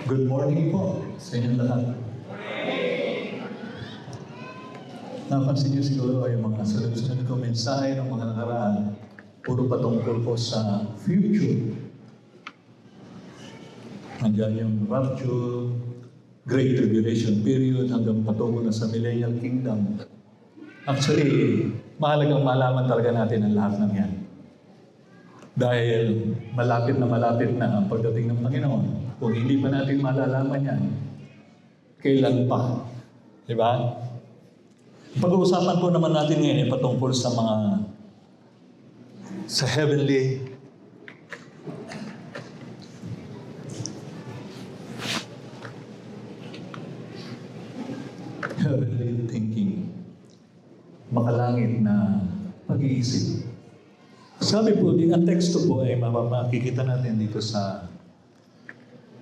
Good morning po sa inyong lahat. Napansin niyo siguro ay mga sunod-sunod ko mensahe ng mga nakaraan, puro patungkol po sa future. Nandiyan yung rapture, Great Tribulation period, hanggang patungo na sa Millennial Kingdom. Actually, mahalagang malaman talaga natin ang lahat ng yan. Dahil malapit na ang pagdating ng Panginoon. Kung hindi pa natin malalaman yan, kailan pa? Diba? Pag-uusapan po naman natin ngayon ay patungkol sa heavenly thinking. Makalangit na pag-iisip. Sabi po, ang teksto po ay makikita natin dito sa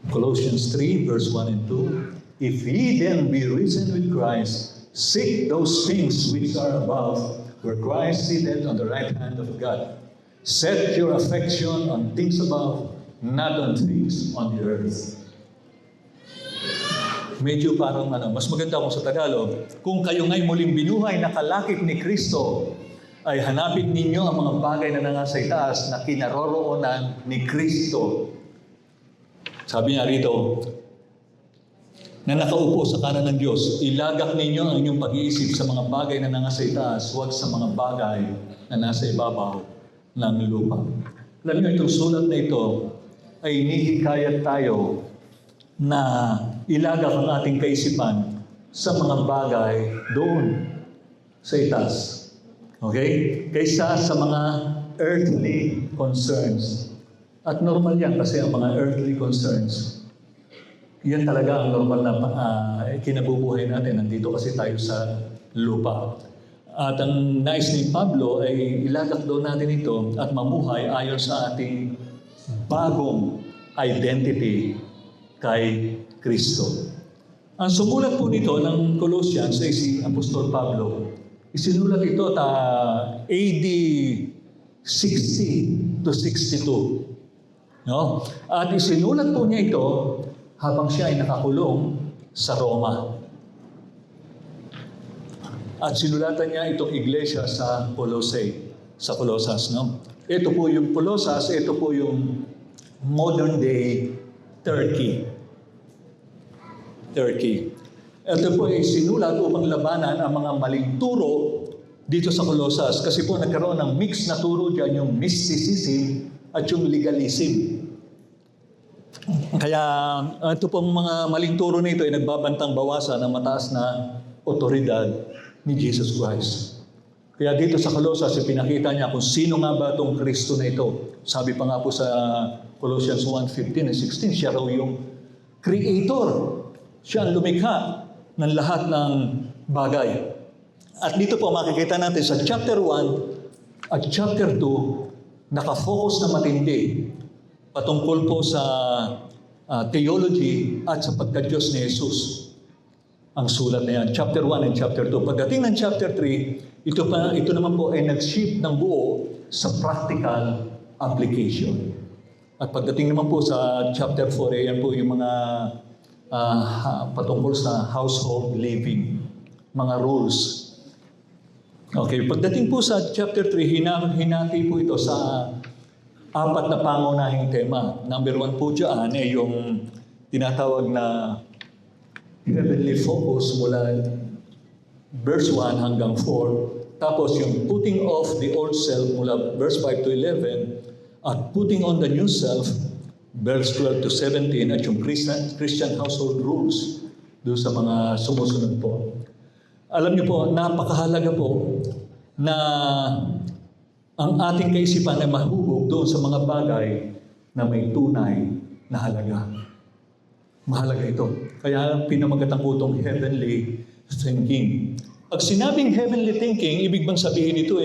Colossians 3, verse 1 and 2. If ye then be risen with Christ, seek those things which are above, where Christ sitteth on the right hand of God. Set your affection on things above, not on things on the earth. Medyo parang mas maganda kung sa Tagalog, kung kayo nga'y muling binuhay na kalakip ni Kristo, ay hanapin ninyo ang mga bagay na nasa itaas na kinaroroonan ni Kristo. Sabi niya rito, na nakaupo sa kanan ng Diyos, ilagak ninyo ang inyong pag-iisip sa mga bagay na nasa itaas, huwag sa mga bagay na nasa ibabaw ng lupa. Alam niyo, itong sulat na ito ay inihikayat tayo na ilagak ang ating kaisipan sa mga bagay doon sa itaas. Okay? Kaysa sa mga earthly concerns. At normal yan kasi ang mga earthly concerns, yan talaga ang normal na kinabubuhay natin. Nandito kasi tayo sa lupa. At ang nais ni Pablo ay ilagak doon natin ito at mamuhay ayon sa ating bagong identity kay Kristo. Ang sumulat po nito ng Colossians ay si Apostol Pablo. Isinulat ito AD 60 to 62. No? At isinulat po niya ito habang siya ay nakakulong sa Roma. At sinulatan niya itong iglesia sa Colossus. No? Ito po yung Colossus, ito po yung modern day Turkey. Ito po ay sinulat upang labanan ang mga maling turo dito sa Colossus. Kasi po nagkaroon ng mix na turo dyan, yung mysticism at yung legalism. Kaya ito pong mga maling turo nito ay nagbabantang bawasan ng mataas na otoridad ni Jesus Christ. Kaya dito sa Colossus, pinakita niya kung sino nga ba itong Kristo na ito. Sabi pa nga po sa Colossians 1:15 and 16, siya raw yung creator. Siya ang lumikha ng lahat ng bagay. At dito po makikita natin sa chapter 1 at chapter 2, nakafocus na matindi patungkol po sa theology at sa pagka-Diyos ni Jesus. Ang sulat na yan, chapter 1 and chapter 2. Pagdating ng chapter 3, ito naman po ay nag-shift ng buo sa practical application. At pagdating naman po sa chapter 4, yan po yung mga patungkol sa household living, mga rules. Okay, pagdating po sa chapter 3, hinati po ito sa 4 na pangunahing tema. Number 1 po dyan ay yung tinatawag na heavenly focus mula verse 1 hanggang 4. Tapos yung putting off the old self mula verse 5 to 11 at putting on the new self verse 12 to 17 at yung Christian household rules doon sa mga sumusunod po. Alam niyo po, napakahalaga po na ang ating kaisipan ay mahubog doon sa mga bagay na may tunay na halaga. Mahalaga ito. Kaya pinamagatang po itong heavenly thinking. Pag sinabing heavenly thinking, ibig bang sabihin ito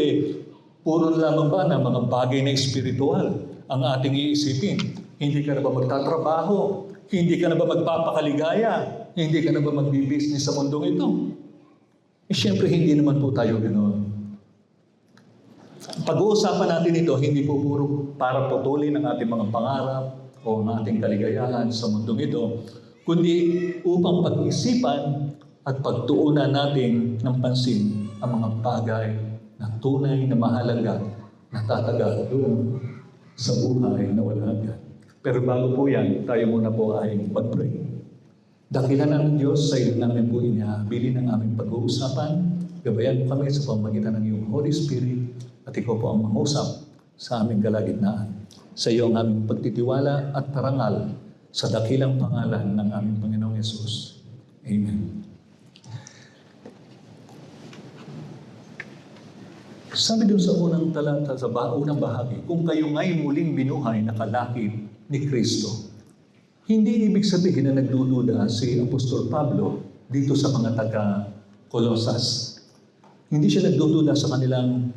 puro lamang ba na mga bagay na espiritual ang ating iisipin? Hindi ka na ba magtatrabaho? Hindi ka na ba magpapakaligaya? Hindi ka na ba magbi-business sa mundong ito? Siyempre, hindi naman po tayo ganoon. Pag-uusapan natin ito, hindi po puro para putulin ang ating mga pangarap o ang ating kaligayahan sa mundong ito, kundi upang pag-isipan at pagtuunan natin ng pansin ang mga bagay na tunay na mahalaga na tatagal doon sa buhay na walang hanggan. Pero bago po yan, tayo muna po ay mag-pray. Dakilan ng Diyos sa iyo namin po inihabilin ang aming pag-uusapan. Gabayan mo kami sa pamamagitan ng iyong Holy Spirit at ikaw po ang mangusap sa aming kalagitnaan. Sa iyo ang aming pagtitiwala at parangal sa dakilang pangalan ng aming Panginoong Yesus. Amen. Sabi doon sa unang talata, sa unang bahagi, kung kayo nga'y muling binuhay na kalakip ni Kristo, hindi ibig sabihin na nagdududa si Apostol Pablo dito sa mga taga-Colosas. Hindi siya nagdududa sa kanilang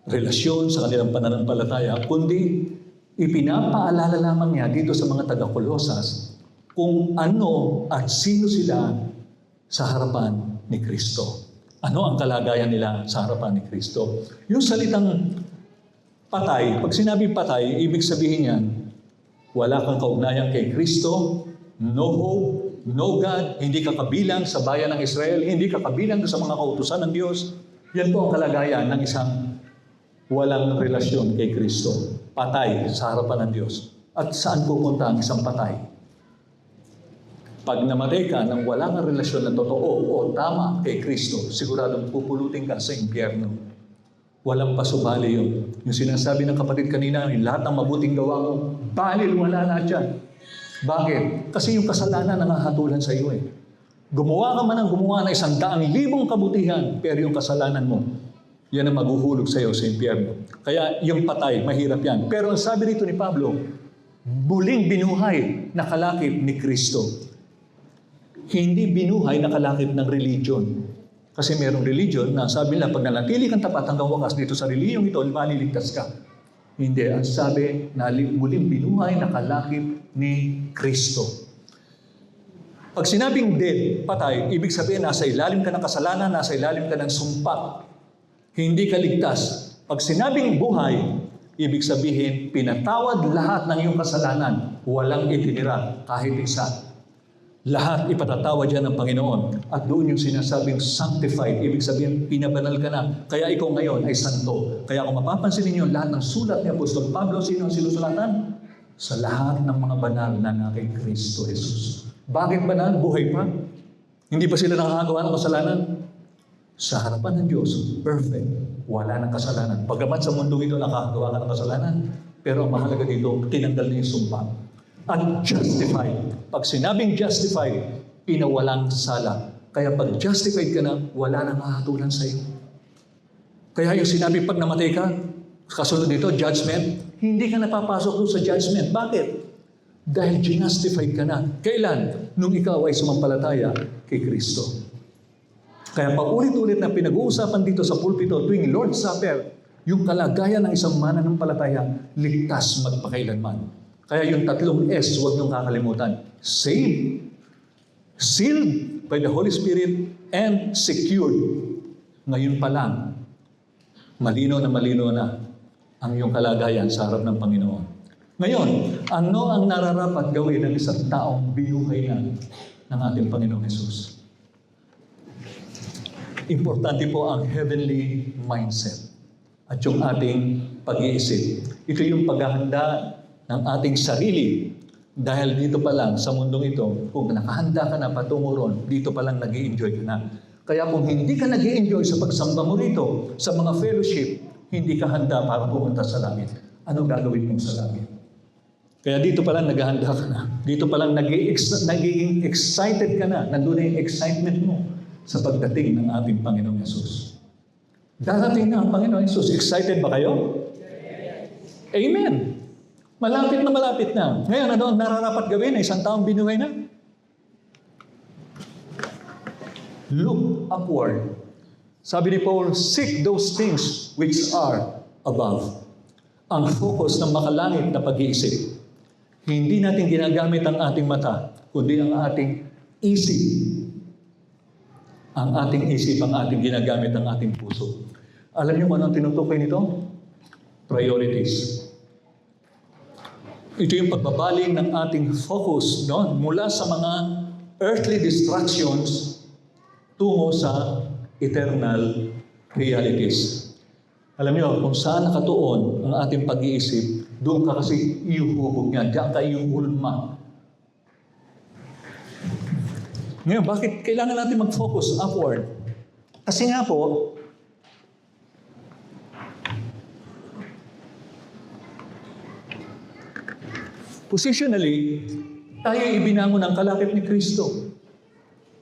relasyon, sa kanilang pananampalataya, kundi ipinapaalala lamang niya dito sa mga taga-Colosas kung ano at sino sila sa harapan ni Kristo. Ano ang kalagayan nila sa harapan ni Kristo? Yung salitang patay, pag sinabing patay, ibig sabihin yan, wala kang kaugnayan kay Kristo, no hope, no God, hindi ka kabilang sa bayan ng Israel, hindi ka kabilang sa mga kautusan ng Diyos. Yan po ang kalagayan ng isang walang relasyon kay Kristo. Patay sa harapan ng Diyos. At saan pupunta ang isang patay? Pag namatay ka nang wala kang relasyon na totoo o tama kay Kristo, siguradong pupulutin ka sa impyerno. Walang pasubali yun. Yung sinasabi ng kapatid kanina, yung lahat ng mabuting gawa mo, balil, wala lahat yan. Bakit? Kasi yung kasalanan nangahatulan sa iyo eh. Gumawa ka man ng gumawa na 100,000 kabutihan, pero yung kasalanan mo, yan ang maghuhulog sa iyo sa impyerno. Kaya yung patay, mahirap yan. Pero ang sabi rito ni Pablo, muling binuhay na kalakip ni Kristo. Hindi binuhay na kalakip ng religion. Kasi merong religion na sabi nila, pag nanatili kang tapat hanggang wakas dito sa reliyong ito, maliligtas ka. Hindi. Ang sabi na muling binuhay na kalakip ni Kristo. Pag sinabing dead, patay, ibig sabihin nasa ilalim ka ng kasalanan, nasa ilalim ka ng sumpa. Hindi ka ligtas. Pag sinabing buhay, ibig sabihin pinatawad lahat ng iyong kasalanan. Walang itinira kahit isa. Lahat ipatatawad yan ng Panginoon. At doon yung sinasabing sanctified, ibig sabihin pinabanal ka na. Kaya ikaw ngayon ay santo. Kaya kung mapapansin ninyo, lahat ng sulat ni Apostol Pablo, sino ang sinusulatan? Sa lahat ng mga banal na kay Kristo Jesus. Bakit banal? Buhay pa. Hindi pa sila nakakagawa ng kasalanan? Sa harapan ng Diyos, perfect. Wala ng kasalanan. Bagamat sa mundong ito nakakagawa ka ng kasalanan, pero ang mahalaga dito, tinanggal na yung sumpa. At justified. Pag sinabing justified, pinawalang sala. Kaya pag justified ka na, wala nang hahatulan sa iyo. Kaya yung sinabi pag namatay ka, kasunod dito, judgment, hindi ka napapasok doon sa judgment. Bakit? Dahil justified ka na. Kailan? Nung ikaw ay sumampalataya kay Kristo. Kaya paulit-ulit na pinag-uusapan dito sa pulpito tuwing Lord's Supper, yung kalagayan ng isang mananampalataya, ligtas magpakailanman. Kaya yung 3 S, huwag niyong kakalimutan. Saved, sealed by the Holy Spirit, and secured. Ngayon pa lang, malino na ang iyong kalagayan sa harap ng Panginoon. Ngayon, ano ang nararapat gawin ng isang taong binuhay na ng ating Panginoong Yesus? Importante po ang heavenly mindset at yung ating pag-iisip. Ito yung paghahanda ng ating sarili. Dahil dito pa lang sa mundong ito, kung nakahanda ka na patungo ron, dito pa lang nag-i-enjoy ka na. Kaya kung hindi ka nag-i-enjoy sa pagsamba mo rito, sa mga fellowship, hindi ka handa para pumunta sa langit. Anong gagawin mo sa langit? Kaya dito pa lang naghahanda ka na. Dito pa lang nagiging excited ka na. Nandun na yung excitement mo sa pagdating ng ating Panginoong Yesus. Darating na ang Panginoong Yesus. Excited ba kayo? Amen. Malapit na. Ngayon, ano ang nararapat gawin na isang taong binuhay na? Look upward. Sabi ni Paul, seek those things which are above. Ang focus ng makalangit na pag-iisip. Hindi natin ginagamit ang ating mata, kundi ang ating isip. Ang ating isip, ang ating ginagamit, ang ating puso. Alam niyo kung anong tinutukoy nito? Priorities. Ito yung pagbabaling ng ating focus mula sa mga earthly distractions tungo sa eternal realities. Alam niyo, kung saan nakatuon ang ating pag-iisip, doon ka kasi iuhubog niya, diyan ka iuulma. Ngayon, bakit kailangan natin mag-focus upward? Kasi nga po, positionally, tayo ibinangon ng kalakip ni Kristo.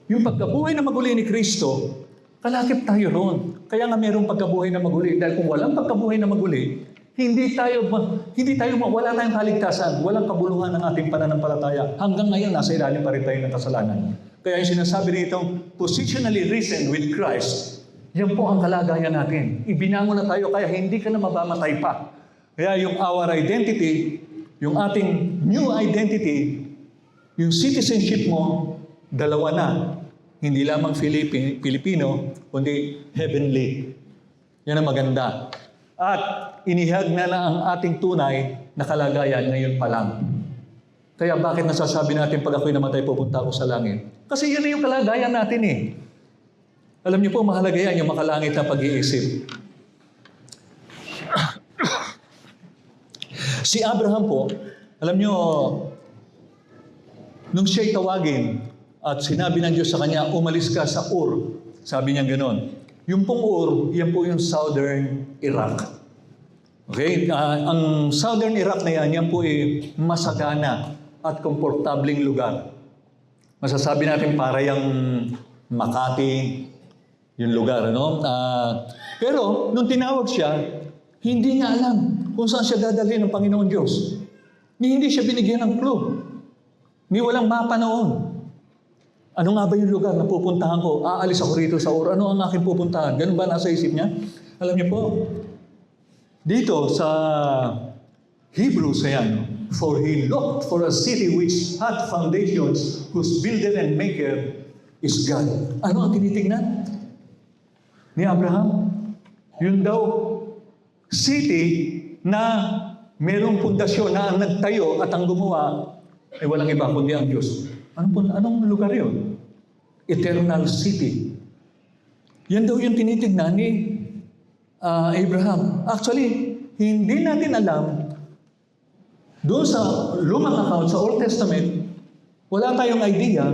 Yung pagkabuhay na maguli ni Kristo, kalakip tayo ron. Kaya nga mayroong pagkabuhay na maguli. Dahil kung walang pagkabuhay na maguli, wala tayong kaligtasan, walang kabuluhan ng ating pananampalataya. Hanggang ngayon, nasa ilalim pa rin tayo ng kasalanan. Kaya yung sinasabi nito, positionally risen with Christ, yan po ang kalagayan natin. Ibinangon na tayo, kaya hindi ka na mabamatay pa. Kaya yung our identity, yung ating new identity, yung citizenship mo, dalawa na. Hindi lamang Filipino, kundi heavenly. Yan ang maganda. At inihag na ang ating tunay na kalagayan ngayon pa lang. Kaya bakit nasasabi natin pag ako'y namatay, pupunta ako sa langit? Kasi yun na yung kalagayan natin eh. Alam niyo po, mahalaga yan, yung makalangit na pag-iisip. Si Abraham po, alam niyo, nung siya'y tawagin at sinabi ng Diyos sa kanya, umalis ka sa Ur. Sabi niya gano'n. Yung pong Ur, yan po yung southern Iraq. Okay? Ang southern Iraq na yan po ay masagana at komportabling lugar. Masasabi natin para yung Makati, yung lugar, ano? Pero, nung tinawag siya, hindi niya alam kung saan siya dadalhin ng Panginoon Diyos. Hindi siya binigyan ng clue. Walang mapa noon. Ano nga ba yung lugar na pupuntahan ko? Aalis ako rito sa Ur. Ano ang aking pupuntahan? Ganun ba nasa isip niya? Alam niyo po, dito sa Hebrews, ayan, for he looked for a city which had foundations, whose builder and maker is God. Ano ang tinitingnan ni Abraham? Yun daw, city na merong pundasyon na ang nagtayo at ang gumawa ay walang iba kundi ang Diyos. Anong lugar yun? Eternal city. Yan daw yung tinitingnan ni Abraham. Actually, hindi natin alam, doon sa lumang account, sa Old Testament, wala tayong idea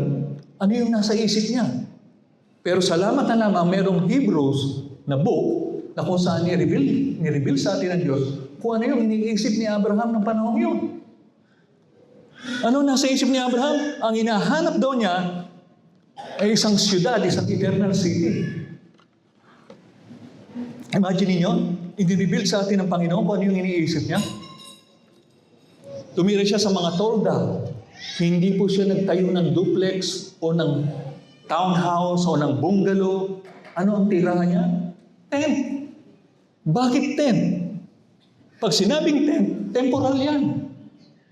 ano yung nasa isip niya. Pero salamat na lamang, merong Hebrews na book na kung saan ni-reveal sa atin ng Diyos kung ano yung iniisip ni Abraham ng panahon yun. Ano nasa isip ni Abraham? Ang hinahanap daw niya ay isang siyudad, isang eternal city. Imagine niyo, i-reveal sa atin ng Panginoon kung ano yung iniisip niya. Tumira siya sa mga tolda. Hindi po siya nagtayo ng duplex o ng townhouse o ng bungalow. Ano ang tirahan niya? Tent. Bakit tent? Pag sinabing tent, temporal yan.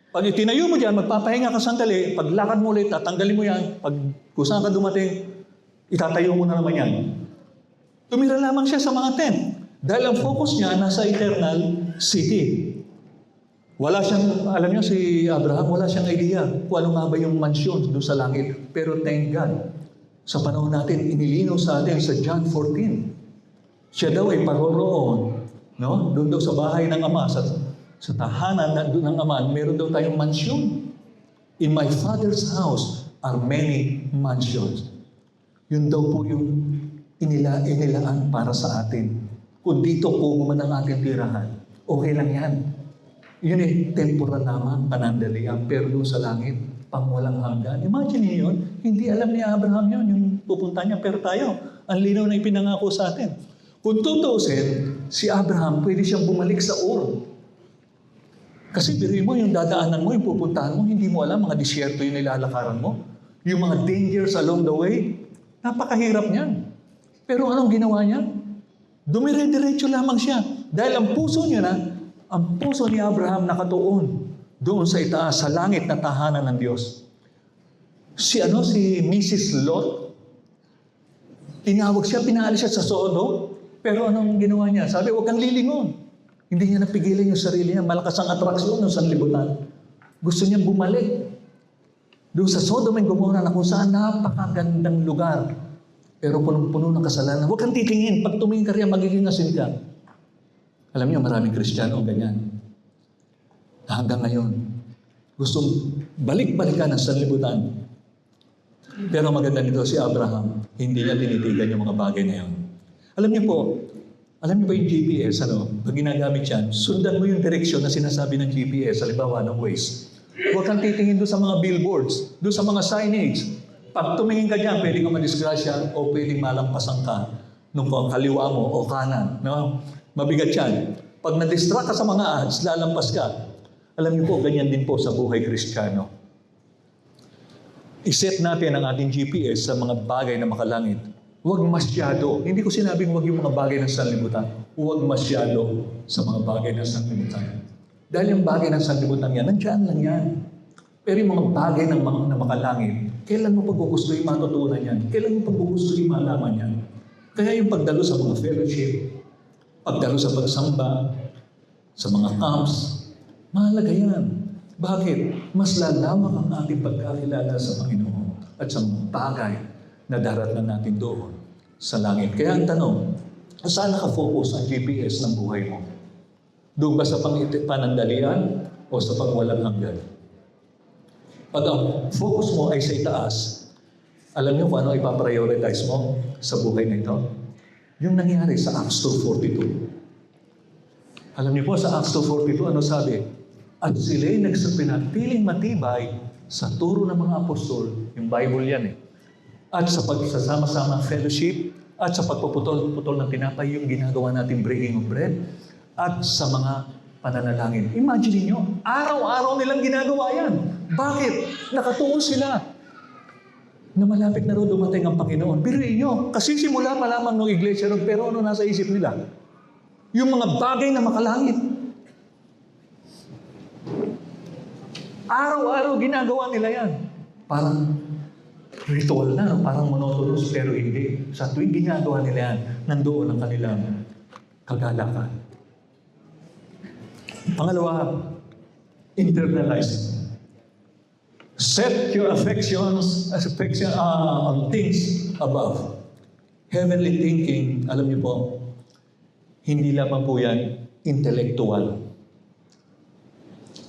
Pag itinayo mo dyan, magpapahinga ka sandali, paglakad mo ulit, tatanggalin mo yan, pag kung saan ka dumating, itatayo mo na naman yan. Tumira lamang siya sa mga tent. Dahil ang focus niya nasa eternal city. Wala siyang, alam niyo si Abraham, wala siyang idea kung ano nga ba yung mansion doon sa langit. Pero thank God, sa panahon natin, inilinaw sa atin sa John 14. Siya daw ay paroroon, no? Doon daw sa bahay ng Ama, sa tahanan ng Ama, meron daw tayong mansion. In my Father's house are many mansions. Yun daw po yung inilaan para sa atin. Kung dito po man ang ating tirahan, okay lang yan. Yun temporal naman, panandalian, pero doon sa langit, pang walang hanggan. Imagine niyo yun, hindi alam ni Abraham yun, yung pupunta niya, pero tayo, ang linaw na ipinangako sa atin. Kung tutuusin, si Abraham, pwede siyang bumalik sa Ur. Kasi biro mo, yung dadaanan mo, yung pupuntahan mo, hindi mo alam, mga disyerto yung nilalakaran mo. Yung mga dangers along the way, napakahirap niyan. Pero anong ginawa niya? Dumire-diretso lamang siya. Dahil ang puso niya ang puso ni Abraham nakatuon doon sa itaas, sa langit na tahanan ng Diyos. Si Mrs. Lot, tinawag siya, pinaalis siya sa Sodom, pero anong ginawa niya? Sabi, huwag kang lilingon. Hindi niya napigilan yung sarili niya. Malakas ang atraksyon ng sanlibutan. Gusto niyang bumalik. Doon sa Sodom and Gomorrah na kung saan napakagandang lugar, pero punong-puno ng kasalanan. Huwag kang titingin. Pag tumingin ka riyan, magiging asin ka. Alam niyo, maraming Kristiyano ang ganyan. Hanggang ngayon, gustong balik-balikan ang sanlibutan. Pero maganda nito si Abraham, hindi niya tinitigan yung mga bagay na yun. Alam niyo ba yung GPS, pag ginagamit yan, sundan mo yung direksyon na sinasabi ng GPS, halimbawa ng Waze. Huwag kang titingin doon sa mga billboards, doon sa mga signage. Pag tumingin ka dyan, pwede kang madisgrasya o pwede malampasan ka nung kaliwa mo o kanan. No? Mabigat yan. Pag na-distract ka sa mga ads, lalampas ka. Alam niyo po, ganyan din po sa buhay Kristiyano. I-set natin ang ating GPS sa mga bagay na makalangit. Huwag masyado. Hindi ko sinabing huwag yung mga bagay ng sanlibutan. Huwag masyado sa mga bagay ng sanlibutan. Dahil yung bagay ng sanlibutan yan, nandiyan lang yan. Pero yung mga bagay na makalangit, kailan mo paggugustuhin matutunan yan? Kailan mo paggugustuhin malaman yan? Kaya yung pagdalo sa mga fellowship, pagdalo sa pagsamba, sa mga camps, mahalaga yan. Bakit? Mas lalawak ang ating pagkakilala sa Panginoon at sa mga bagay na daratnan natin doon sa langit. Kaya ang tanong, saan nakafocus ang GPS ng buhay mo? Doon ba sa panandalian o sa pagwalang hanggan? Pag ang focus mo ay sa itaas, alam niyo kung ano ipaprioritize mo sa buhay na ito? Yung nangyari sa Acts 2:42. Alam niyo po sa Acts 2:42, ano sabi? At sila'y nagsapinatiling matibay sa turo ng mga apostol, yung Bible yan at sa pagsasama-sama fellowship, at sa pagpuputol-putol ng tinapay, yung ginagawa natin breaking of bread, at sa mga pananalangin. Imagine niyo, araw-araw nilang ginagawa yan. Bakit? Nakatuon sila na malapit na rin dumating ang Panginoon. Biruin niyo, kasi simula pa lamang ng iglesia ron, pero ano nasa isip nila? Yung mga bagay na makalangit. Araw-araw ginagawa nila yan. Parang ritual na, parang monotonous, pero hindi. Sa tuwing ginagawa nila yan, nandoon ang kanilang kagalakan. Pangalawa, internalize. Set your affections on things above. Heavenly thinking, alam niyo po, hindi lamang po yan intellectual.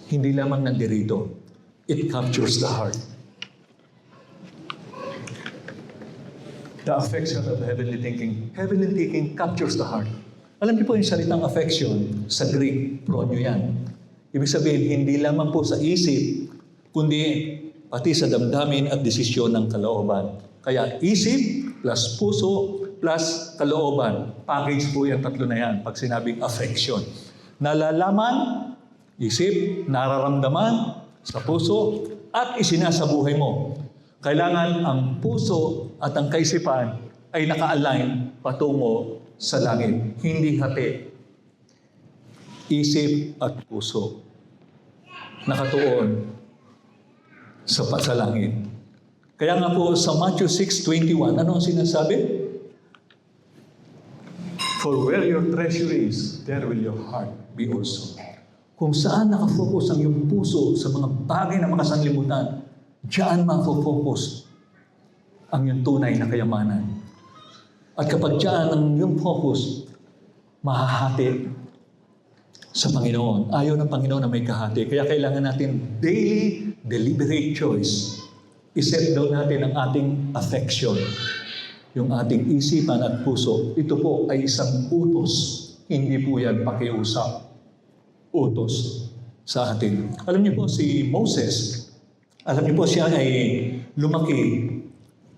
Hindi lamang nandirito. It captures the heart. The affection of heavenly thinking. Heavenly thinking captures the heart. Alam niyo po yung salitang affection, sa Greek, pronyo yan. Ibig sabihin, hindi lamang po sa isip, kundi pati sa damdamin at desisyon ng kalooban. Kaya isip plus puso plus kalooban. Package po yung tatlo na yan pag sinabing affection. Nalalaman, isip, nararamdaman sa puso, at isinasabuhay mo. Kailangan ang puso at ang kaisipan ay naka-align patungo sa langit. Hindi hati. Isip at puso. Nakatuon sa langit. Kaya nga po sa Matthew 6:21, ano ang sinasabi? For where your treasure is, there will your heart be also. Kung saan nakafocus ang iyong puso sa mga bagay na makasanlibutan, diyan mafocus ang iyong tunay na kayamanan. At kapag diyan ang iyong focus, mahahati sa Panginoon. Ayaw ng Panginoon na may kahati. Kaya kailangan natin daily, deliberate choice. Iset down natin ang ating affection, yung ating isipan at puso. Ito po ay isang utos. Hindi po yan pakiusap. Utos sa atin. Alam niyo po si Moses, alam niyo po siya ay lumaki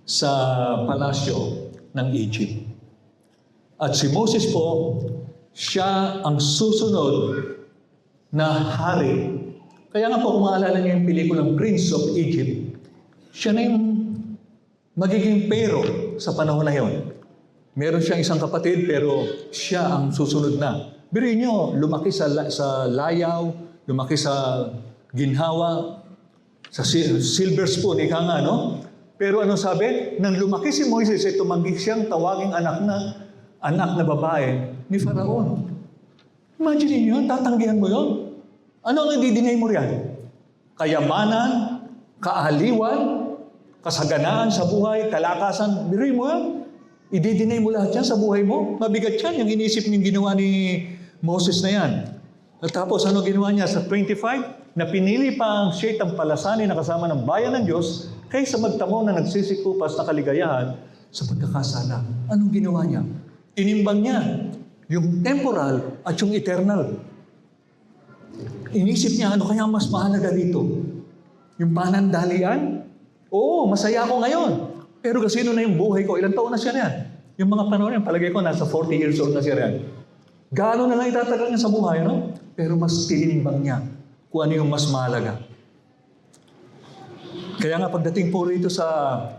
sa palasyo ng Egypt. At si Moses po, siya ang susunod na hari. Kaya nga po kung maalala niyo yung pelikulang Prince of Egypt, siya na yung magiging pero sa panahon na yon. Meron siyang isang kapatid pero siya ang susunod na. Biruin nyo, lumaki sa layaw, lumaki sa ginhawa, sa silver spoon, ika nga, no? Pero ano sabi? Nang lumaki si Moises, ay tumanggi siyang tawaging anak na babae ni Faraon. Imagine niyo, tatanggihan mo yon. Ano ang i-deny mo riyan? Kayamanan, kaaliwan, kasaganaan sa buhay, kalakasan. Biruin mo yan. I-deny mo lahat yan sa buhay mo. Mabigat yan, yung inisip niyong ginawa ni Moses na yan. At tapos ano ginawa niya sa 25? Na pinili pa ang siya'y tampalasanin na kasama ng bayan ng Diyos kaysa magtamo na nagsisikupas na kaligayahan sa pagkakasala. Anong ginawa niya? Tinimbang niya yung temporal at yung eternal. Inisip niya, ano kaya mas mahalaga dito? Yung panandalian? Oo, masaya ako ngayon. Pero kasino na yung buhay ko? Ilang taon na siya yan? Yung mga panahon yan, palagay ko nasa 40 years old na siya yan. Gaano na lang itatagal niya sa buhay, no? Pero mas tinimbang niya kung ano yung mas mahalaga. Kaya nga pagdating po rito sa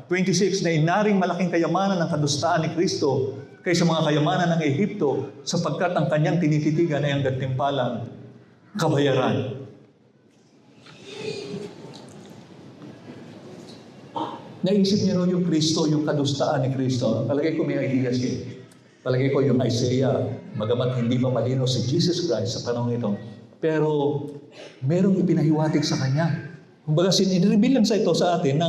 26 na inaring malaking kayamanan ng kadustaan ni Kristo kaysa mga kayamanan ng Ehipto sapagkat ang kanyang tinititigan ay ang gantimpalang kabayaran. Naisip niyo yung Kristo, yung kadustaan ni Kristo. Palagay ko may idea siya. Palagay ko yung Isaiah, magamat hindi pa malino si Jesus Christ sa panahon ito, pero merong ipinahiwatig sa kanya. Kumbaga, in-reveal lang sa ito sa atin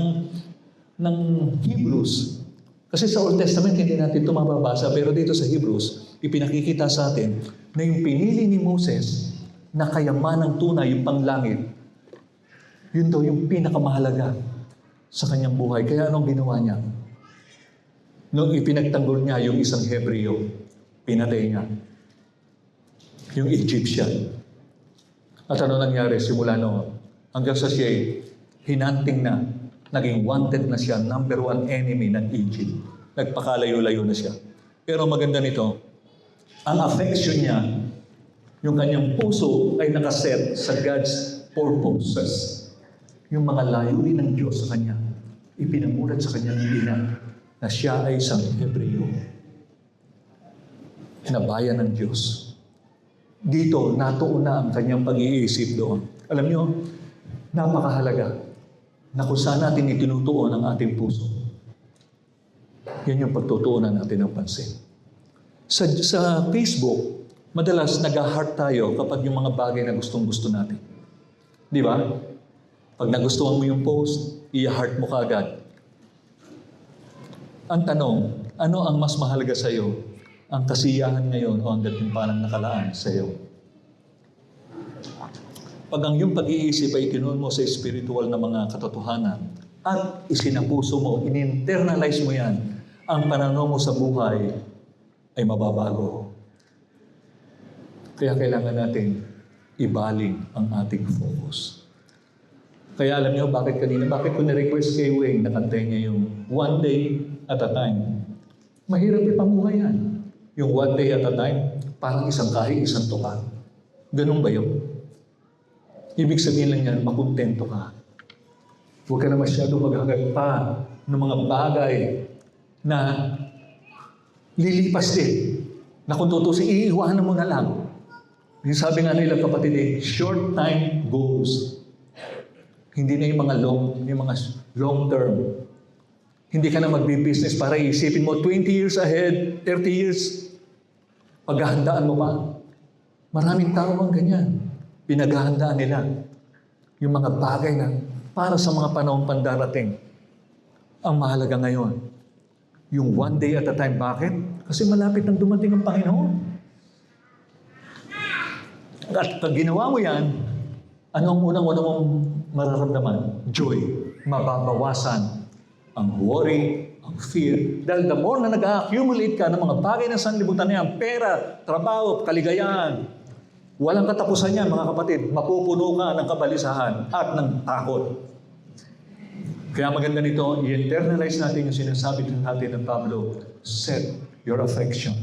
ng Hebrews. Kasi sa Old Testament, hindi natin ito mababasa, pero dito sa Hebrews, ipinakikita sa atin na yung pinili ni Moses na kayamanang tunay, yung panglangit, yun daw yung pinakamahalaga sa kanyang buhay. Kaya anong ginawa niya? Nung ipinagtanggol niya yung isang Hebreo, pinatay niya. Yung Egyptian. At ano nangyari simula noon? Hanggang sa siya hinanting na, naging wanted na siya, number 1 enemy ng Egypt. Nagpakalayo-layo na siya. Pero maganda nito, ang affection niya, yung kanyang puso ay nakaset sa God's purposes. Yung mga layunin ng Diyos sa kanya, ipinamulat sa kanyang ina na siya ay isang Hebreo na bayan ng Diyos. Dito, natuon na ang kanyang pag-iisip doon. Alam niyo, napakahalaga na kung saan natin itinutuon ang ating puso. Yan yung pagtutuunan natin ng pansin. Sa Facebook, madalas nag-heart tayo kapag yung mga bagay na gustong-gusto natin. Di ba? Pag nagustuhan mo yung post, i-heart mo kaagad. Ang tanong, ano ang mas mahalaga sa iyo? Ang kasiyahan ngayon o ang gantimpalang nakalaan sa iyo? Pag ang iyong pag-iisip ay tinuon mo sa spiritual na mga katotohanan at isinapuso mo, in-internalize mo yan, ang pananaw mo sa buhay ay mababago. Kaya kailangan natin ibaling ang ating focus. Kaya alam niyo bakit ko ni-request kay Wayne na kantahin niya yung one day at a time. Mahirap ipamuhay yan. Yung one day at a time, parang isang kahig, isang tuka. Ganun ba yun? Ibig sabihin lang yan, makontento ka. Huwag ka na masyado maghagad pa ng mga bagay na lilipas din. Na kung tutusin, iiwanan mo na lang. Yung sabi nga nila kapatid short time goals. Hindi na yung mga long term. Hindi ka na magbi-business para isipin mo 20 years ahead, 30 years. Paghahandaan mo pa. Maraming tao ang ganyan. Pinaghahandaan nila yung mga bagay na para sa mga panahon pandarating. Ang mahalaga ngayon, yung one day at a time. Bakit? Kasi malapit nang dumating ang Panginoon. At pag ginawa mo yan, ano ang unang-una mong mararamdaman? Joy. Mababawasan ang worry, ang fear. Dahil the more na nag-accumulate ka ng mga bagay na sanlibutan na yan, pera, trabaho, kaligayahan, walang katapusan yan, mga kapatid. Mapupuno ka ng kabalisahan at ng takot. Kaya maganda nito, i-internalize natin yung sinasabi natin ng Pablo, set your affection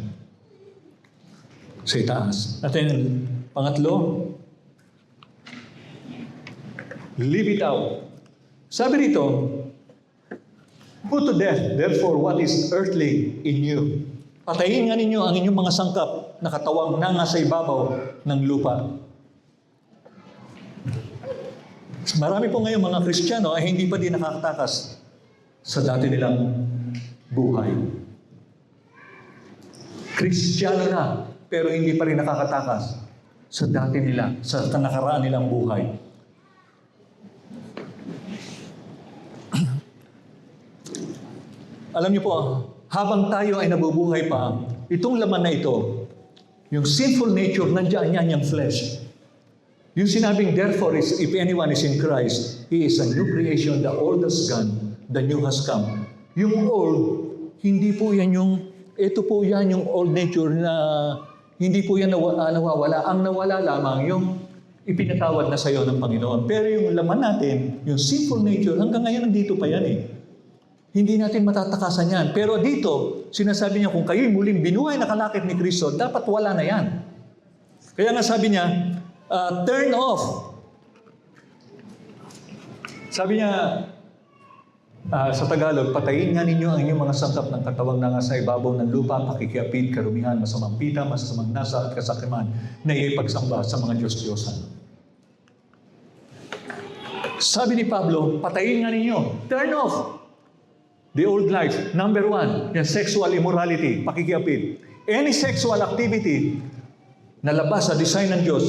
sa itaas. At then, pangatlo, leave it out. Sabi dito, put to death, therefore, what is earthly in you. Patayin nga ninyo ang inyong mga sangkap na katawang nasa ibabaw ng lupa. Marami po ngayon mga Kristiyano ay hindi pa din nakakatakas sa dati nilang buhay. Kristiyano na, pero hindi pa rin nakakatakas sa dati nila, sa nakaraan nilang buhay. alam niyo po, habang tayo ay nabubuhay pa, itong laman na ito, yung sinful nature, nandiyan yan yung flesh. Yung sinabing, therefore, if anyone is in Christ, he is a new creation, the old has gone, the new has come. Yung old, hindi po yan yung, ito po yan yung old nature na hindi po yan nawawala. Ang nawala lamang yung ipinatawad na sa iyo ng Panginoon. Pero yung laman natin, yung sinful nature, hanggang ngayon nandito pa yan eh. Hindi natin matatakasan yan. Pero dito, sinasabi niya, kung kayo'y muling binuhay na kalakip ni Kristo, dapat wala na yan. Kaya nga sabi niya, turn off. Sabi niya, sa Tagalog, patayin nga ninyo ang inyong mga sangkap ng katawang nasa ibabaw ng lupa, pakikiapid, karumihan, masamang pita, masasamang nasa at kasakiman na ipagsamba sa mga Diyos-Diyosan. Sabi ni Pablo, patayin nga ninyo. Turn off the old life. Number 1, yung sexual immorality, pakikiapid. Any sexual activity na labas sa design ng Diyos.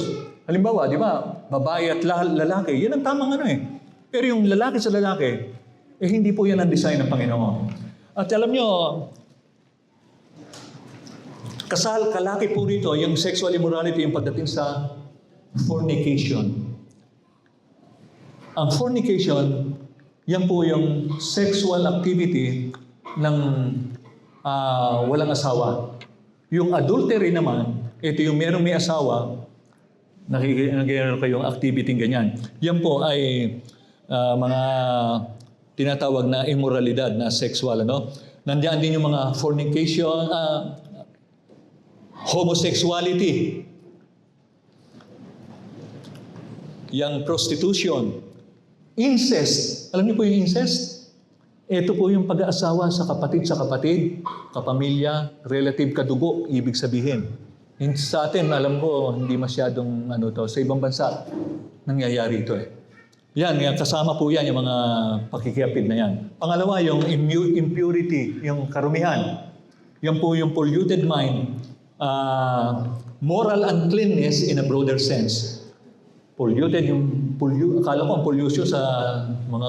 Halimbawa, di ba, babae at lalaki, yan ang tamang ano eh. Pero yung lalaki sa lalaki, hindi po yan ang design ng Panginoon. At alam nyo, kalaki po rito, yung sexual immorality, yung pagdating sa fornication. Ang fornication, yan po yung sexual activity ng walang asawa. Yung adultery naman, ito yung merong may asawa, nakikita kayong activity ganyan. Yan po ay mga tinatawag na immoralidad na sexual. Ano? Nandiyan din yung mga fornication, homosexuality, yung prostitution, incest. Alam niyo po yung incest? Ito po yung pag-aasawa sa kapatid, kapamilya, relative, kadugo, ibig sabihin. Sa atin, alam ko, hindi masyadong sa ibang bansa, nangyayari ito eh. Yan, kasama po yan, yung mga pakikiapid na yan. Pangalawa, yung impurity, yung karumihan. Yan po yung polluted mind, moral uncleanness in a broader sense. Polluted, akala ko ang pollution sa mga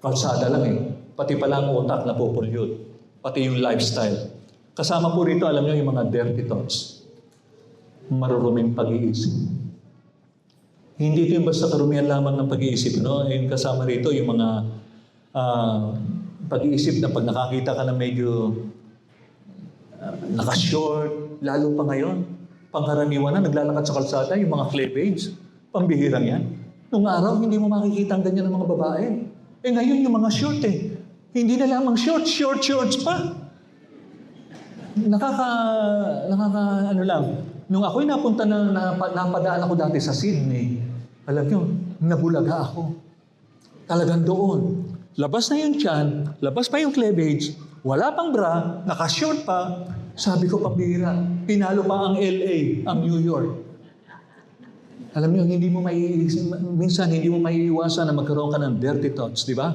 kalsada lang eh. Pati pala ang utak na po pollute. Pati yung lifestyle. Kasama po rito, alam nyo, yung mga dirty thoughts. Maruruming pag-iisip. Hindi ito yung basta karumihan lamang ng pag-iisip. No? Yung kasama rito, yung mga pag-iisip na pag nakakita ka na medyo nakashort, lalo pa ngayon, pangkaraniwan na, naglalakad sa kalsada, yung mga cleavage, pambihirang yan. Nung araw, hindi mo makikita ang ganyan ng mga babae. Ngayon, yung mga short eh. Hindi na lamang shorts pa. Ano lang. Nung ako'y napunta napadaan ako dati sa Sydney, alam nyo, nabulaga ako. Talagang doon. Labas na yung tiyan, labas pa yung cleavage, wala pang bra, nakashort pa. Sabi ko, pambihira, pinalo pa ang LA, ang New York. Alam nyo, minsan hindi mo maiiwasan na magkaroon ka ng dirty thoughts, di ba?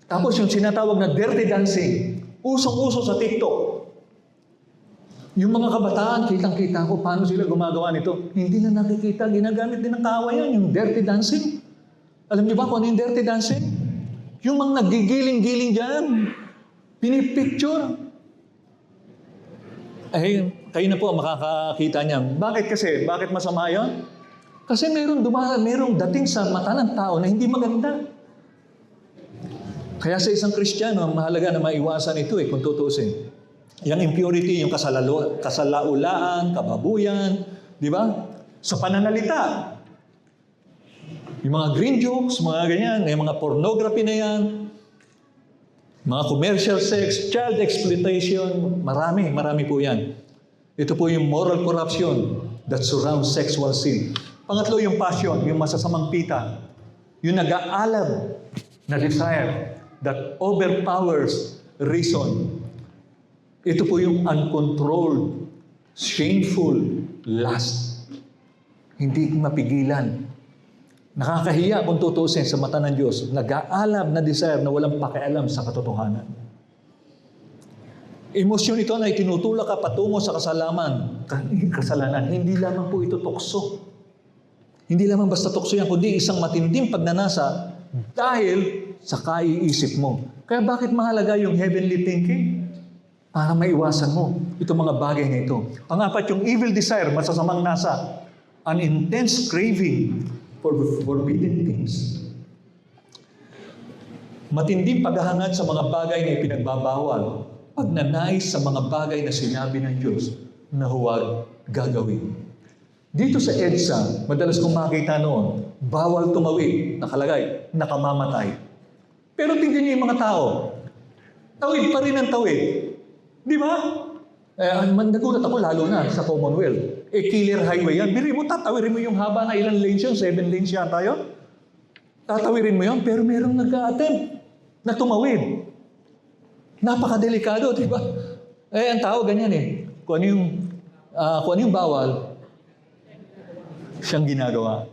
Tapos yung sinatawag na dirty dancing, usong-uso sa TikTok. Yung mga kabataan, kitang-kita ko paano sila gumagawa nito. Hindi na nakikita, ginagamit din ng kawayan, yung dirty dancing. Alam niyo ba kung ano yung dirty dancing? Yung mga nagigiling-giling dyan, pinipicture. Kayo na po makakakita niyan. Bakit masama yun? Kasi merong dating sa mata ng tao na hindi maganda. Kaya sa isang Kristiyano, mahalaga na maiwasan ito kung tutuusin. Yung impurity, yung kasalaulaan, kababuyan, di ba? Sa pananalita. Yung mga green jokes, mga ganyan, yung mga pornography na yan, mga commercial sex, child exploitation, marami po yan. Ito po yung moral corruption that surrounds sexual sin. Pangatlo, yung passion, yung masasamang pita. Yung nag-aalab na desire that overpowers reason. Ito po yung uncontrolled, shameful lust. Hindi mapigilan. Nakakahiya kung tutusin sa mata ng Diyos. Nag-aalab na desire na walang pakialam sa katotohanan. Emosyon ito na itinutulak ka patungo sa kasalanan. Hindi lamang po ito tukso. Hindi lamang basta tukso yan, kundi isang matinding pagnanasa dahil sa kaiisip mo. Kaya bakit mahalaga yung heavenly thinking? Para maiwasan mo itong mga bagay na ito. Pang-apat, yung evil desire, masasamang nasa. An intense craving for forbidden things. Matinding paghahangad sa mga bagay na ipinagbabawal. Pagnanais sa mga bagay na sinabi ng Diyos na huwag gagawin. Dito sa EDSA, madalas kong makita noon, bawal tumawid, nakalagay, nakamamatay. Pero tingnan niyo yung mga tao. Tawid pa rin ang tawid. Di ba? Nagulat ako lalo na sa Commonwealth. Killer highway yan. Biri mo, tatawirin mo yung haba na ilang lanes yun, 7 lanes yata yun. Tatawirin mo yun, pero merong nag-a-attempt na tumawid. Napakadelikado, di ba? Ang tao ganyan eh. Kung ano yung bawal, siyang ginagawa.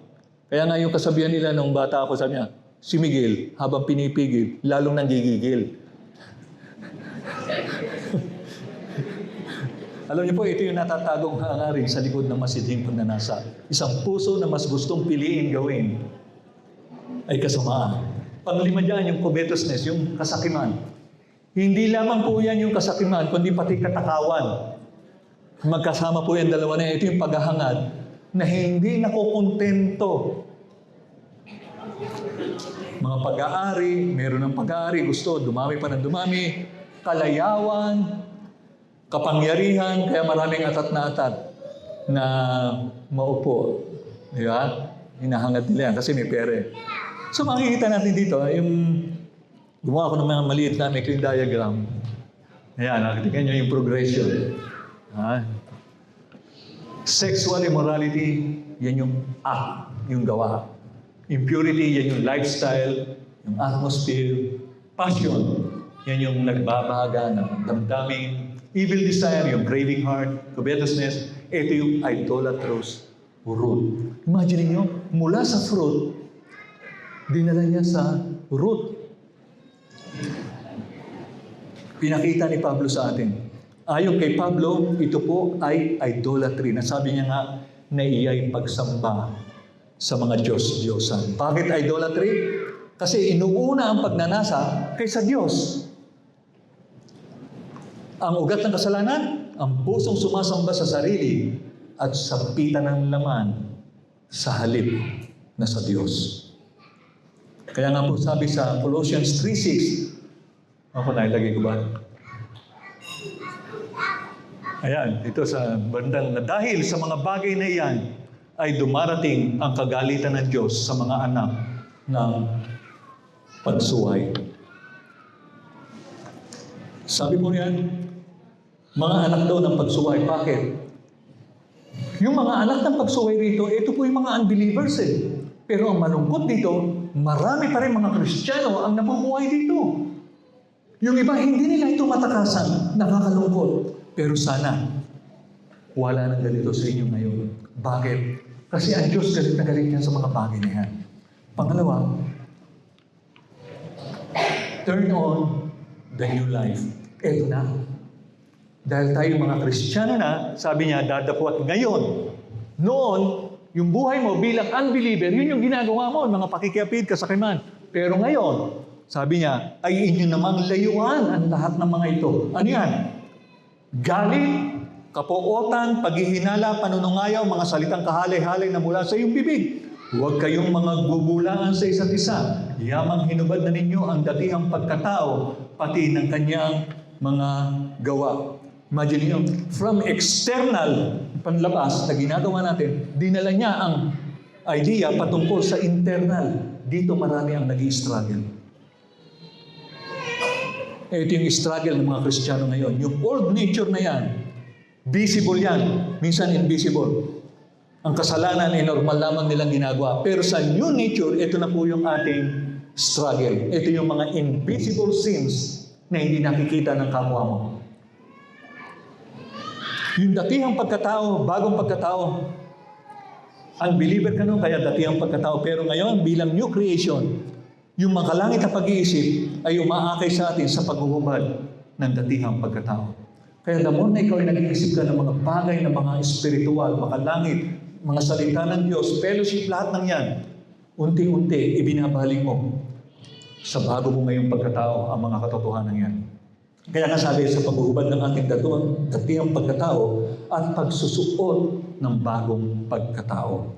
Kaya nga yung kasabihan nila nung bata ako, sabi niya, si Miguel, habang pinipigil, lalong nanggigigil. Alam niyo po, ito yung natatagong hangarin sa likod ng masidhing pagnanasa. Isang puso na mas gustong piliin gawin ay kasamaan. Panglima dyan, yung covetousness, yung kasakiman. Hindi lamang po yan yung kasakiman, kundi pati katakawan. Magkasama po yung dalawa na ito yung paghahangad na hindi nakukontento. Mga pag-aari, meron ng pag-aari, gusto, dumami pa ng dumami, kalayawan, kapangyarihan, kaya maraming atat na atat na maupo. Di ba? Hinahangad nila yan kasi may pere. So makikita natin dito, yung gumawa ko ng mga maliit na making diagram. Ayan, nakikita nyo yung progression. Sexual immorality, yan yung act, yung gawa. Impurity, yan yung lifestyle, yung atmosphere. Passion, yan yung nagbabaga ng damdaming. Evil desire, yung craving heart, covetousness, ito yung idolatrous root. Imagine niyo, mula sa fruit, dinala niya sa root. Pinakita ni Pablo sa atin. Ayon kay Pablo, ito po ay idolatry. Nasabi niya nga na iyay pagsamba sa mga Diyos-Diyosan. Bakit idolatry? Kasi inuuna ang pagnanasa kaysa Diyos. Ang ugat ng kasalanan, ang pusong sumasamba sa sarili at sampitan ng laman sa halip na sa Diyos. Kaya nga po sabi sa Colossians 3:6, ako nailagay ko ba? Ayan, ito sa bandang na dahil sa mga bagay na iyan ay dumarating ang kagalitan ng Diyos sa mga anak ng pagsuway. Sabi po niyan, mga anak daw ng pagsuway. Bakit? Yung mga anak ng pagsuway rito, ito po yung mga unbelievers eh. Pero ang malungkot dito, marami pa rin mga Kristiyano ang nabubuhay dito. Yung iba, hindi nila ito matakasan. Nakakalungkot. Pero sana, wala nang ganito sa inyo ngayon. Bakit? Kasi ang Diyos galit na galit yan sa mga bagay na yan. Pangalawa, turn on the new life. Ito na. Dahil tayo mga Kristiyano na, sabi niya, dadapwat ngayon. Noon, yung buhay mo bilang unbeliever, yun yung ginagawa mo, mga pakikiapid, kasakiman. Pero ngayon, sabi niya, ay inyo namang layuan ang lahat ng mga ito. Ano yan? Galit, kapuotan, paghihinala, panunungayaw, mga salitang kahalay-halay na mula sa iyong bibig. Huwag kayong mga gugulaan sa isa't isa. Yamang hinubad na ninyo ang datihang pagkatao, pati ng kanyang mga gawa. Imagine niyo, from external panlabas na ginagawa natin, dinala niya ang idea patungkol sa internal. Dito marami ang nag-i-struggle. Ito yung struggle ng mga Kristiyano ngayon. Yung old nature na yan, visible yan, minsan invisible. Ang kasalanan ay normal lamang nilang ginagawa. Pero sa new nature, ito na po yung ating struggle. Ito yung mga invisible sins na hindi nakikita ng kapwa mo. Yung datihang pagkatao, bagong pagkatao. Unbeliever ka nun, kaya datihang pagkatao. Pero ngayon, bilang new creation, yung makalangit na pag-iisip ay umaakay sa atin sa paghuhubad ng datihang pagkatao. Kaya the more na ikaw ay nag-iisip ka ng mga bagay na mga espiritual, makalangit, mga salita ng Diyos, fellowship, lahat ng yan, unti-unti ibinabalik mo sa bago mo ngayong pagkatao ang mga katotohanan yan. Kaya nga sabi sa paghuhubad ng ating datihang pagkatao at pagsusuot ng bagong pagkatao.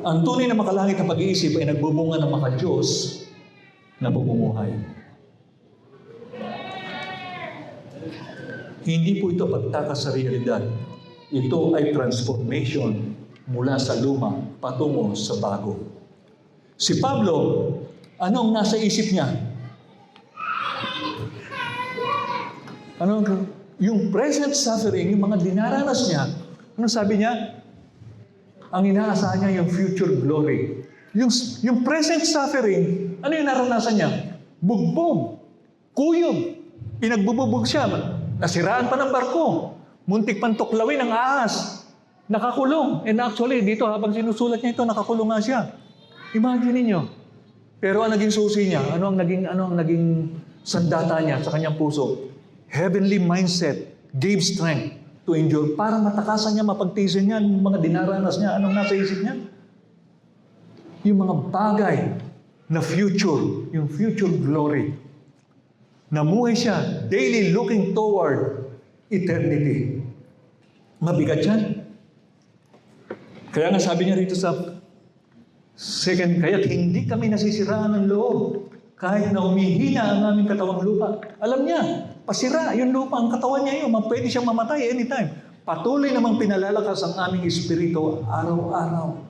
Ang tunay na makalangit na pag-iisip ay nagbubunga ng maka-Diyos na bumumuhay. Hindi po ito pagtakas sa realidad. Ito ay transformation mula sa luma patungo sa bago. Si Pablo, anong nasa isip niya? Yung present suffering, yung mga dinaranas niya, anong sabi niya? Ang inaasahan niya yung future glory. Yung present suffering, ano yung naranasan niya? Bugbog, kuyog, pinagbububog siya, nasiraan pa ng barko, muntik pang tuklawin ng ahas, nakakulong. And actually, dito habang sinusulat niya ito, nakakulong nga siya. Imagine niyo. Pero ang naging susi niya, ano ang naging sandata niya sa kanyang puso? Heavenly mindset gave strength to endure para matakasan niya, mapagtiisin niya yung mga dinaranas niya. Anong nasa isip niya? Yung mga bagay na future, yung future glory. Namuhay siya, daily looking toward eternity. Mabigat yan. Kaya nga sabi niya rito sa second, kaya't hindi kami nasisiraan ng loob kahit na humihina ang aming katawang lupa. Alam niya, pasira yung lupa, ang katawan niya yun, pwede siyang mamatay anytime. Patuloy namang pinalalakas ang aming espiritu araw-araw.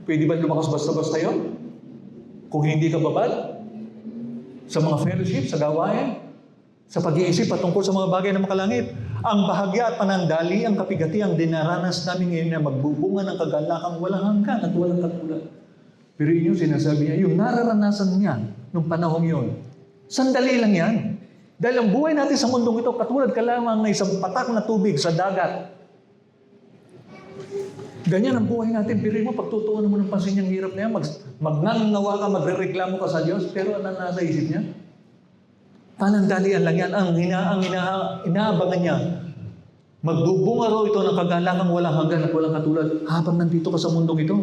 Pwede ba lumakas basta-basta yun? Kung hindi ka babad? Sa mga fellowship, sa gawain, sa pag-iisip patungkol sa mga bagay na makalangit. Ang bahagya at panandali, ang kapigati, ang dinaranas namin ngayon na magbubunga ng kagalakang walang hanggan at walang katulad. Pero yun yung sinasabi niya, yung nararanasan niya nung panahong yun, sandali lang yan. Dahil ang buhay natin sa mundong ito, katulad ka lamang na isang patak na tubig sa dagat. Ganyan ang buhay natin. Pero mo, pagtutuunan mo ng pansin niyang hirap na yan, magnangawa ka, magre-reklamo ka sa Diyos, pero ano nasa isip niya? Panandalian lang yan. Ang inaabangan niya, magbubunga raw ito ng kagalakang walang hanggan at walang katulad habang nandito ka sa mundong ito.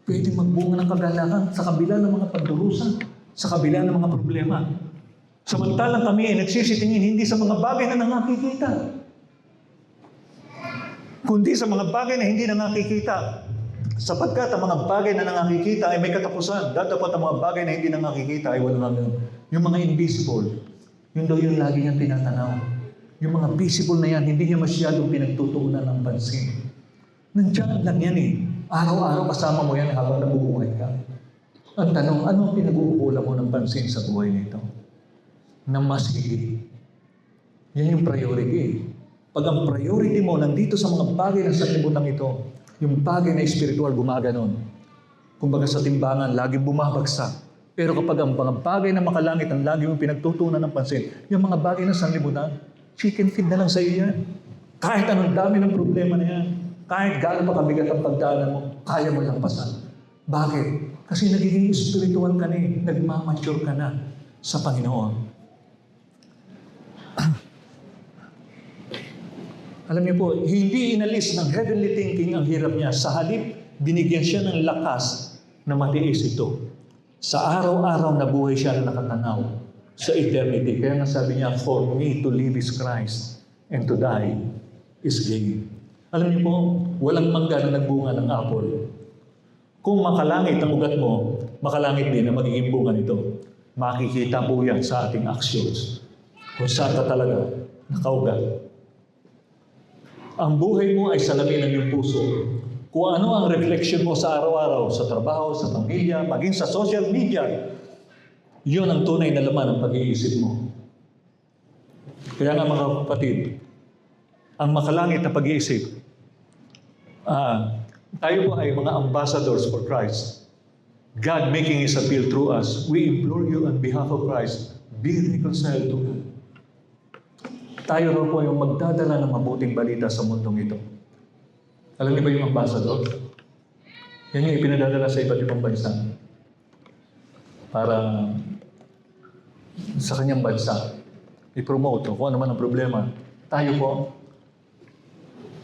Pwede magbunga ng kagalakan sa kabila ng mga pagdurusa, sa kabila ng mga problema. Samantalang kami ay nagsisitingin hindi sa mga bagay na nakikita, kundi sa mga bagay na hindi na nakikita. Sapagkat ang mga bagay na nakikita ay may katapusan. Dapat ang mga bagay na hindi na nakikita ay walang hanggan. Yung mga invisible, yun daw yung lagi niyang tinatanaw. Yung mga visible na yan, hindi niya masyadong pinagtutuunan ng pansin. Nandiyan lang yan eh. Araw-araw kasama mo yan habang nabubuhay ka. Ang tanong, ano ang pinag-uukulan mo ng pansin sa buhay nito? Na mas higit. Yan yung priority. Pag ang priority mo nandito sa mga bagay na sa libutan ito, yung bagay na spiritual gumaganon. Kumbaga sa timbangan, laging bumabagsak. Pero kapag ang mga bagay na makalangit ang lagi mong pinagtutunan ng pansin, yung mga bagay na sanlibutan, chicken feed na lang sa iyo yan. Kahit anong dami ng problema na yan, kahit gaano pa kabigat ang pagdaanan mo, kaya mo lang pasan. Bakit? Kasi nagiging spiritual ka na eh. Nagmamature ka na sa Panginoon. Alam niyo po, hindi inalis ng heavenly thinking ang hirap niya. Sa halip, binigyan siya ng lakas na matiis ito. Sa araw-araw na buhay siya na nakatanaw sa eternity. Kaya nga sabi niya, for me to live is Christ and to die is gain. Alam niyo po, walang mangga na nagbunga ng apple. Kung makalangit ang ugat mo, makalangit din ang magiging bunga nito. Makikita po yan sa ating actions. Kung saan ka talaga nakaugat. Ang buhay mo ay salamin ng iyong puso. Kung ano ang reflection mo sa araw-araw, sa trabaho, sa pamilya, maging sa social media, yun ang tunay na laman ng pag-iisip mo. Kaya nga mga kapatid, ang makalangit na pag-iisip, tayo po ay mga ambassadors for Christ. God making His appeal through us. We implore you on behalf of Christ, be reconciled to God. Tayo rin po yung magdadala ng mabuting balita sa mundong ito. Alam niyo ba yung ambassador? Yan yung ipinadadala sa iba't ibang bansa. Para sa kanyang bansa, i-promote kung ano man ang problema. Tayo po,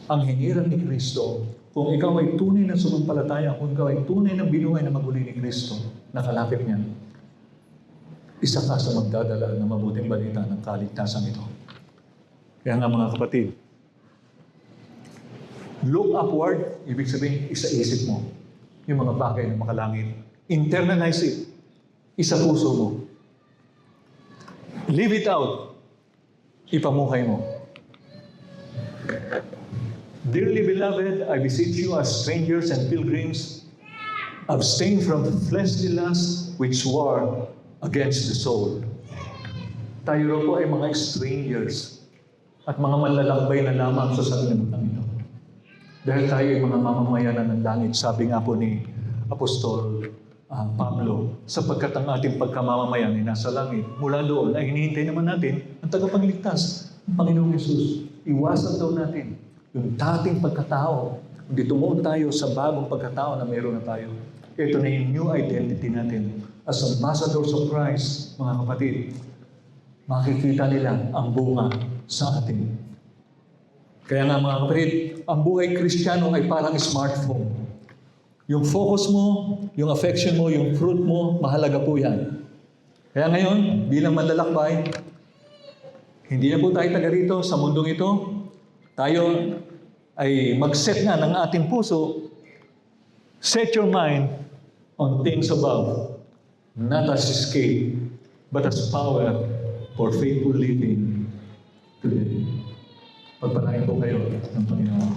ang hiniran ni Kristo, kung ikaw ay tunay na sumampalataya, kung ikaw ay tunay na binuhay na maguli ni Kristo, nakalapit niya. isa ka sa magdadala ng mabuting balita ng kaligtasan ito. Kaya nga mga kapatid, look upward, ibig sabihin, isa-isip mo yung mga bagay na makalangit. Internalize it. Isa puso mo. Live it out. Ipamuhay mo. Dearly beloved, I beseech you as strangers and pilgrims, abstain from fleshly lusts which war against the soul. Tayo rin po ay mga strangers at mga manlalakbay na lamang sa sanlibutan ito. Dahil tayo ay mga mamamayanan ng langit, sabi nga po ni Apostol Pablo, sapagkat ang ating pagkamamamayan ay nasa langit. Mula doon ay hinihintay naman natin ang tagapagligtas, ang Panginoong Yesus. Iwasan daw natin yung dating pagkatao. Hindi tumuon tayo sa bagong pagkatao na meron na tayo. Ito na yung new identity natin. As ambassadors of Christ, mga kapatid, makikita nila ang bunga sa atin. Kaya nga mga kapatid, ang buhay Kristiyano ay parang smartphone. Yung focus mo, yung affection mo, yung fruit mo, mahalaga po yan. Kaya ngayon, bilang manlalakbay, hindi na po tayo taga rito sa mundong ito. Tayo ay mag-set na ng ating puso. Set your mind on things above, not as escape, but as power for faithful living today. Pagpalain po kayo ng Panginoon.